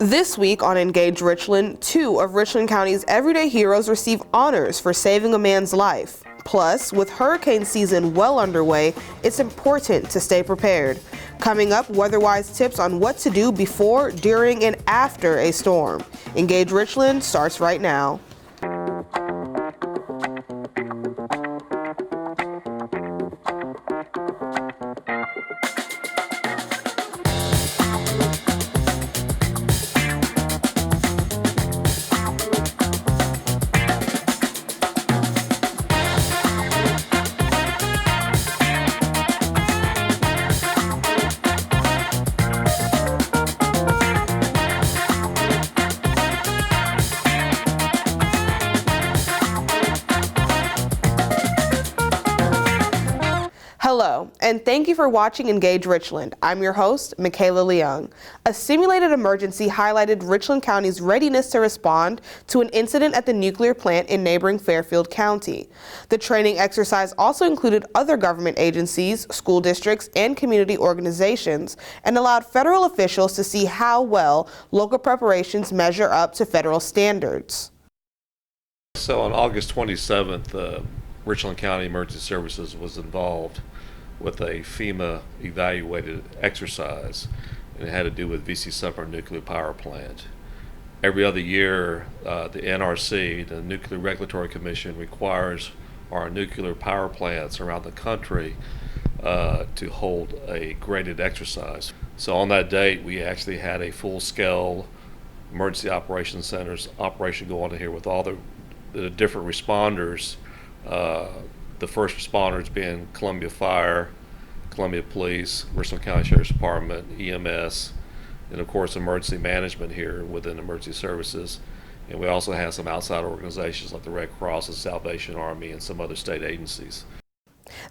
This week on Engage Richland, 2 of Richland County's everyday heroes receive honors for saving a man's life. Plus, with hurricane season well underway, it's important to stay prepared. Coming up, weather-wise tips on what to do before, during, and after a storm. Engage Richland starts right now. Hello, and thank you for watching Engage Richland. I'm your host, Michaela Leung. A simulated emergency highlighted Richland County's readiness to respond to an incident at the nuclear plant in neighboring Fairfield County. The training exercise also included other government agencies, school districts, and community organizations, and allowed federal officials to see how well local preparations measure up to federal standards. So on August 27th, Richland County Emergency Services was involved with a FEMA evaluated exercise, and it had to do with V.C. Summer Nuclear Power Plant. Every other year, the NRC, the Nuclear Regulatory Commission, requires our nuclear power plants around the country to hold a graded exercise. So on that date, we actually had a full-scale emergency operations centers operation going on here with all the different responders. The first responders being Columbia Fire, Columbia Police, Richland County Sheriff's Department, EMS, and of course emergency management here within emergency services. And we also have some outside organizations like the Red Cross and Salvation Army and some other state agencies.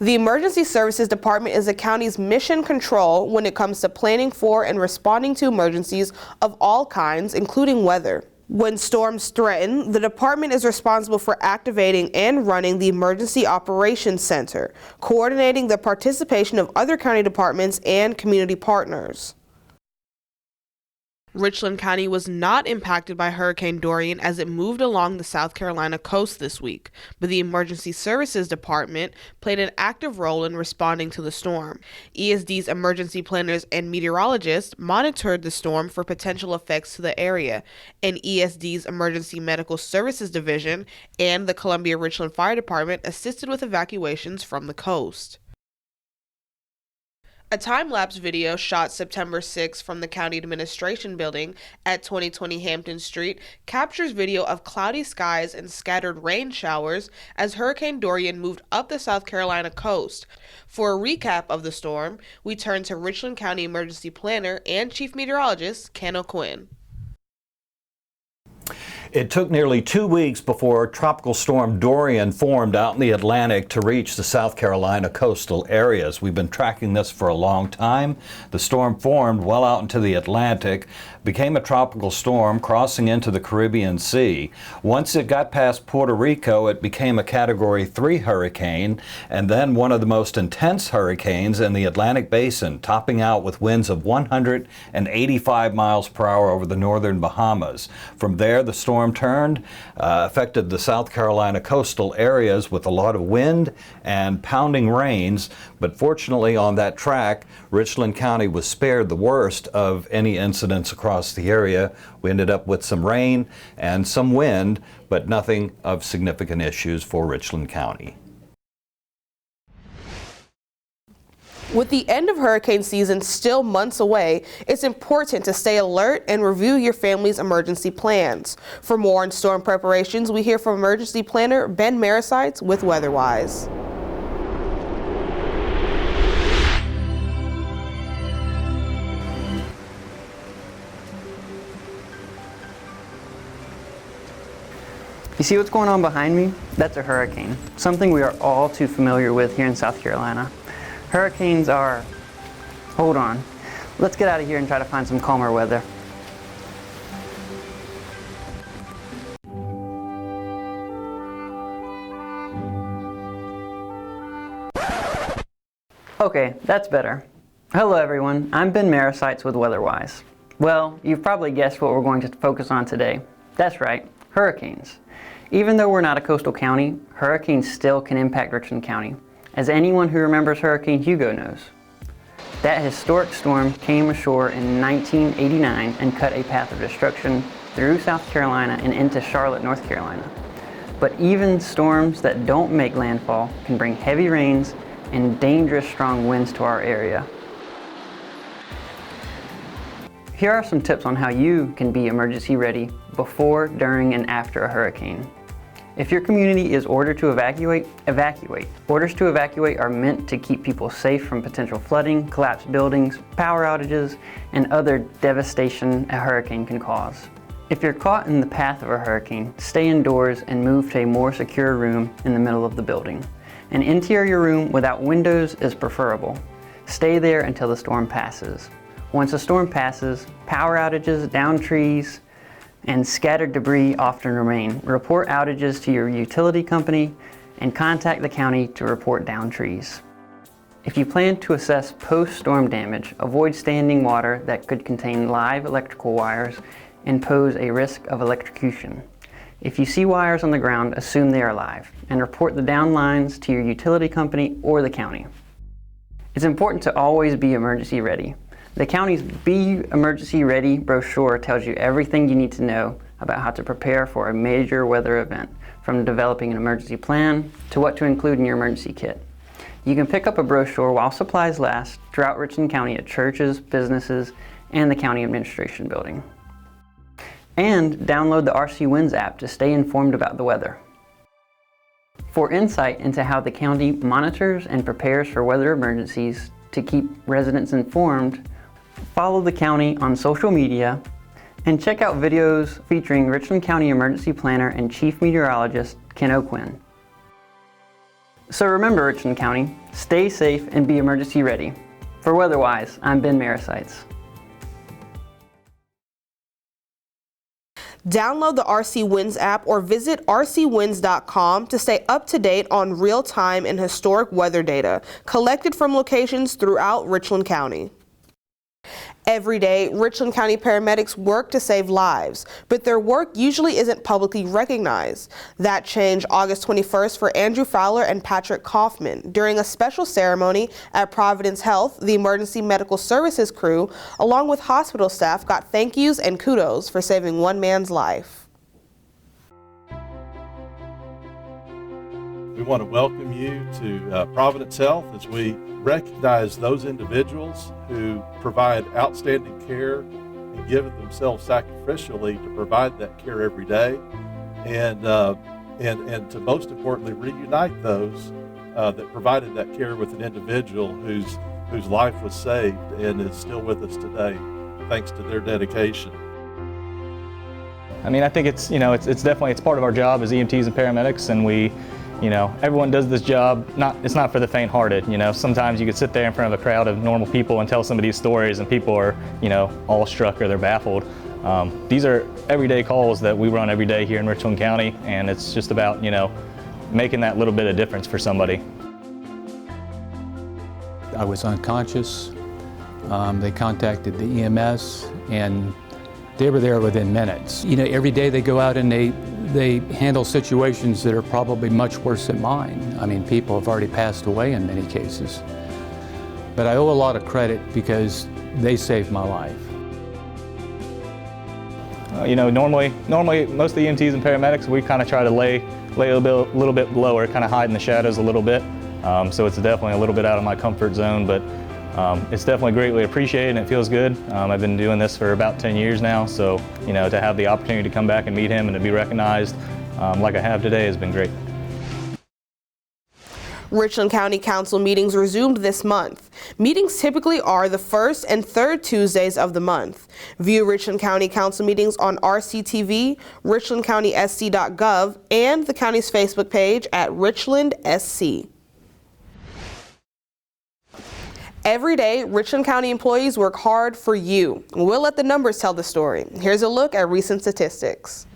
The Emergency Services Department is the county's mission control when it comes to planning for and responding to emergencies of all kinds, including weather. When storms threaten, the department is responsible for activating and running the Emergency Operations Center, coordinating the participation of other county departments and community partners. Richland County was not impacted by Hurricane Dorian as it moved along the South Carolina coast this week, but the Emergency Services Department played an active role in responding to the storm. ESD's emergency planners and meteorologists monitored the storm for potential effects to the area, and ESD's Emergency Medical Services Division and the Columbia Richland Fire Department assisted with evacuations from the coast. A time-lapse video shot September 6 from the County Administration Building at 2020 Hampton Street captures video of cloudy skies and scattered rain showers as Hurricane Dorian moved up the South Carolina coast. For a recap of the storm, we turn to Richland County Emergency Planner and Chief Meteorologist Ken O'Quinn. It took nearly 2 weeks before Tropical Storm Dorian formed out in the Atlantic to reach the South Carolina coastal areas. We've been tracking this for a long time. The storm formed well out into the Atlantic, became a tropical storm crossing into the Caribbean Sea. Once it got past Puerto Rico, it became a Category 3 hurricane, and then one of the most intense hurricanes in the Atlantic Basin, topping out with winds of 185 miles per hour over the northern Bahamas. From there, the storm turned, affected the South Carolina coastal areas with a lot of wind and pounding rains, but fortunately on that track, Richland County was spared the worst of any incidents across the area. We ended up with some rain and some wind, but nothing of significant issues for Richland County. With the end of hurricane season still months away, it's important to stay alert and review your family's emergency plans. For more on storm preparations, we hear from emergency planner Ben Marisites with WeatherWise. You see what's going on behind me? That's a hurricane, something we are all too familiar with here in South Carolina. Hurricanes are, hold on, let's get out of here and try to find some calmer weather. Okay, that's better. Hello everyone, I'm Ben Marisites with WeatherWise. Well, you've probably guessed what we're going to focus on today. That's right, hurricanes. Even though we're not a coastal county, hurricanes still can impact Richland County, as anyone who remembers Hurricane Hugo knows. That historic storm came ashore in 1989 and cut a path of destruction through South Carolina and into Charlotte, North Carolina. But even storms that don't make landfall can bring heavy rains and dangerous strong winds to our area. Here are some tips on how you can be emergency ready before, during, and after a hurricane. If your community is ordered to evacuate, evacuate. Orders to evacuate are meant to keep people safe from potential flooding, collapsed buildings, power outages, and other devastation a hurricane can cause. If you're caught in the path of a hurricane, stay indoors and move to a more secure room in the middle of the building. An interior room without windows is preferable. Stay there until the storm passes. Once a storm passes, power outages, downed trees, and scattered debris often remain. Report outages to your utility company and contact the county to report downed trees. If you plan to assess post-storm damage, avoid standing water that could contain live electrical wires and pose a risk of electrocution. If you see wires on the ground, assume they are live and report the downed lines to your utility company or the county. It's important to always be emergency ready. The county's Be Emergency Ready brochure tells you everything you need to know about how to prepare for a major weather event, from developing an emergency plan to what to include in your emergency kit. You can pick up a brochure while supplies last throughout Richland County at churches, businesses, and the county administration building. And download the RC Winds app to stay informed about the weather. For insight into how the county monitors and prepares for weather emergencies to keep residents informed, follow the county on social media and check out videos featuring Richland County Emergency Planner and Chief Meteorologist Ken O'Quinn. So remember, Richland County, stay safe and be emergency ready. For WeatherWise, I'm Ben Marisites. Download the RC Winds app or visit rcwinds.com to stay up to date on real-time and historic weather data collected from locations throughout Richland County. Every day, Richland County paramedics work to save lives, but their work usually isn't publicly recognized. That changed August 21st for Andrew Fowler and Patrick Kaufman during a special ceremony at Providence Health. The emergency medical services crew, along with hospital staff, got thank yous and kudos for saving one man's life. We want to welcome you to Providence Health as we recognize those individuals who provide outstanding care and give themselves sacrificially to provide that care every day, and to most importantly reunite those that provided that care with an individual whose life was saved and is still with us today thanks to their dedication. I mean, I think it's definitely part of our job as EMTs and paramedics, and we, everyone does this job. It's not for the faint-hearted. Sometimes you could sit there in front of a crowd of normal people and tell some of these stories, and people are, awestruck or they're baffled. These are everyday calls that we run every day here in Richland County, and it's just about, making that little bit of difference for somebody. I was unconscious. They contacted the EMS, and they were there within minutes. Every day they go out and they handle situations that are probably much worse than mine. I mean, people have already passed away in many cases. But I owe a lot of credit because they saved my life. Normally most of the EMTs and paramedics, we kind of try to lay a little bit lower, kind of hide in the shadows a little bit. So it's definitely a little bit out of my comfort zone, but it's definitely greatly appreciated and it feels good. I've been doing this for about 10 years now, so to have the opportunity to come back and meet him and to be recognized like I have today has been great. Richland County Council meetings resumed this month. Meetings typically are the first and third Tuesdays of the month. View Richland County Council meetings on RCTV, richlandcountysc.gov, and the county's Facebook page at Richland SC. Every day, Richland County employees work hard for you. We'll let the numbers tell the story. Here's a look at recent statistics.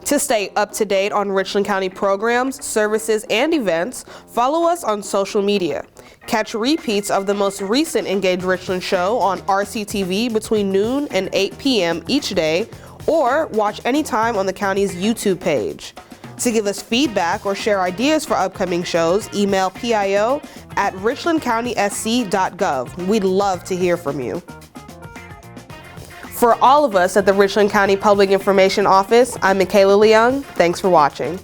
To stay up to date on Richland County programs, services, and events, follow us on social media. Catch repeats of the most recent Engage Richland show on RCTV between noon and 8 p.m. each day, or watch anytime on the county's YouTube page. To give us feedback or share ideas for upcoming shows, email pio@richlandcountysc.gov. We'd love to hear from you. For all of us at the Richland County Public Information Office, I'm Michaela Leung. Thanks for watching.